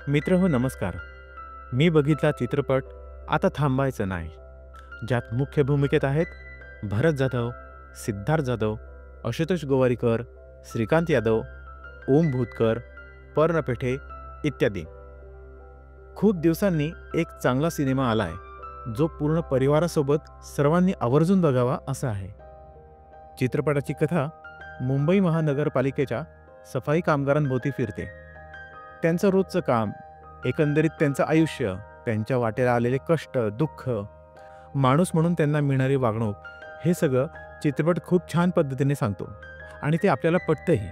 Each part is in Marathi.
मित्रहो नमस्कार. मी बघितला चित्रपट आता थांबायचं नाही, ज्यात मुख्य भूमिकेत आहेत भरत जाधव, सिद्धार्थ जाधव, आशुतोष गोवारीकर, श्रीकांत यादव, ओम भूतकर, पर्ण पेठे इत्यादी. खूप दिवसांनी एक चांगला सिनेमा आलाय जो पूर्ण परिवारासोबत सर्वांनी आवर्जून बघावा असा आहे. चित्रपटाची कथा मुंबई महानगरपालिकेच्या सफाई कामगारांभोवती फिरते. त्यांचं रोजचं काम, एकंदरीत त्यांचं आयुष्य, त्यांच्या वाटेला आलेले कष्ट, दुःख, माणूस म्हणून त्यांना मिळणारी वागणूक, हे सगळं चित्रपट खूप छान पद्धतीने सांगतो आणि ते आपल्याला पटतंही.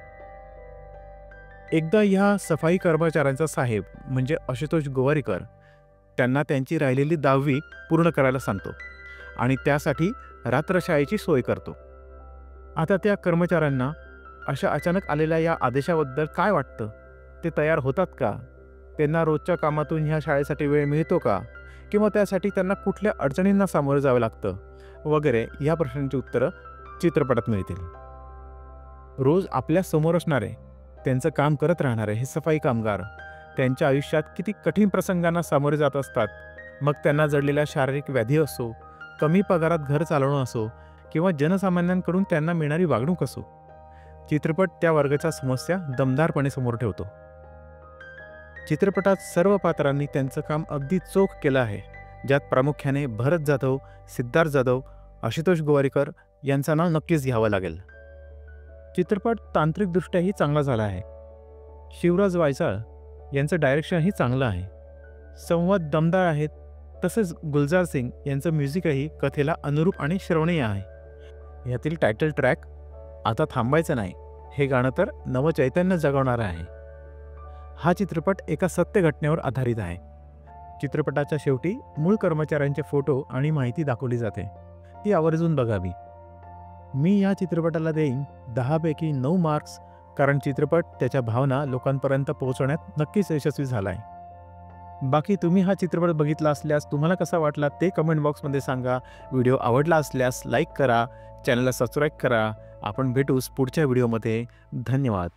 एकदा ह्या सफाई कर्मचाऱ्यांचा साहेब म्हणजे आशुतोष गोवारीकर त्यांना त्यांची राहिलेली 10वी पूर्ण करायला सांगतो आणि त्यासाठी रात्रशाळेची सोय करतो. आता त्या कर्मचाऱ्यांना अशा अचानक आलेल्या या आदेशाबद्दल काय वाटतं? ते तयार होतात का? त्यांना रोजच्या कामातून ह्या शाळेसाठी वेळ मिळतो का? किंवा त्यासाठी त्यांना कुठल्या अडचणींना सामोरं जावं लागतं वगैरे या प्रश्नांची उत्तरं चित्रपटात मिळतील. रोज आपल्या समोर असणारे, त्यांचं काम करत राहणारे हे सफाई कामगार त्यांच्या आयुष्यात किती कठीण प्रसंगांना सामोरे जात असतात. मग त्यांना जडलेल्या शारीरिक व्याधी असो, कमी पगारात घर चालवणं असो किंवा जनसामान्यांकडून त्यांना मिळणारी वागणूक असो, चित्रपट त्या वर्गाच्या समस्या दमदारपणे समोर ठेवतो. चित्रपटात सर्व पात्रांनी त्यांचं काम अगदी चोख केलं आहे, ज्यात प्रामुख्याने भरत जाधव, सिद्धार्थ जाधव, आशुतोष गोवारीकर यांचं नाव नक्कीच घ्यावं लागेल. चित्रपट तांत्रिकदृष्ट्याही चांगला झाला आहे. शिवराज वायचाळ यांचं डायरेक्शनही चांगलं आहे. संवाद दमदार आहेत. तसंच गुलजार सिंग यांचं म्युझिकही कथेला अनुरूप आणि श्रवणीय आहे. यातील टायटल ट्रॅक आता थांबायचं नाही हे गाणं तर नवचैतन्य जगवणारं आहे. हा चित्रपट एका सत्य घटनेवर आधारित आहे. चित्रपटाच्या शेवटी मूळ कर्मचाऱ्यांचे फोटो आणि माहिती दाखवली जाते. ती आवर्जून बघावी. मी या चित्रपटाला देईन 10 पैकी 9 मार्क्स, कारण चित्रपट त्याच्या भावना लोकांपर्यंत पोहोचवण्यात नक्कीच यशस्वी झाला आहे. बाकी तुम्ही हा चित्रपट बघितला असल्यास तुम्हाला कसा वाटला ते कमेंट बॉक्समध्ये सांगा. व्हिडिओ आवडला असल्यास लाईक करा, चॅनलला सबस्क्राईब करा. आपण भेटूच पुढच्या व्हिडिओमध्ये. धन्यवाद.